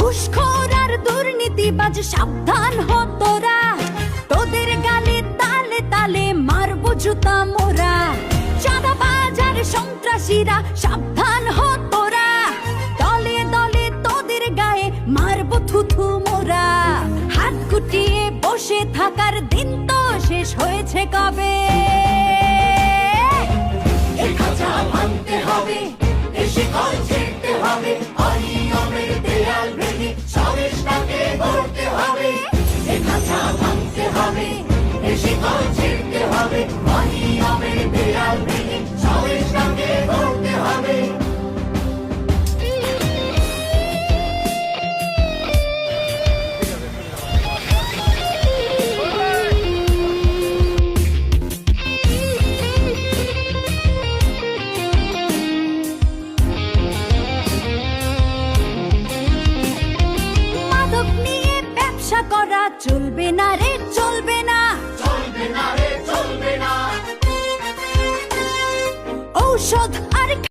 ঘুষখোর আর দুর্নীতিবাজ সাবধান হ তোরা, তোদের গালে তালে তালে মারবো জুতা মোরা। চাঁদাবাজ আর সন্ত্রাসীরা সাবধান হ তোরা, দলে দলে তোদের গায়ে মারবো থুথু মোরা। হাত গুটিয়ে বসে থাকার দিন তো শেষ হয়েছে কবে। এই খাঁচা ভাঙতে হবে, এই শিকল ছিঁড়তে হবে, অনিয়মের দেয়াল ভেঙে স্বদেশটাকে গড়তে হবে। এই খাঁচা ভাঙতে হবে, এই শিকল ছিঁড়তে হবে, অনিয়মের দেয়াল ভেঙে স্বদেশটাকে গড়তে হবে। মাদক নিয়ে ব্যবসা করা চলবে না রে, চলবে না, চলবে না রে, চলবে না। ঔষধ আর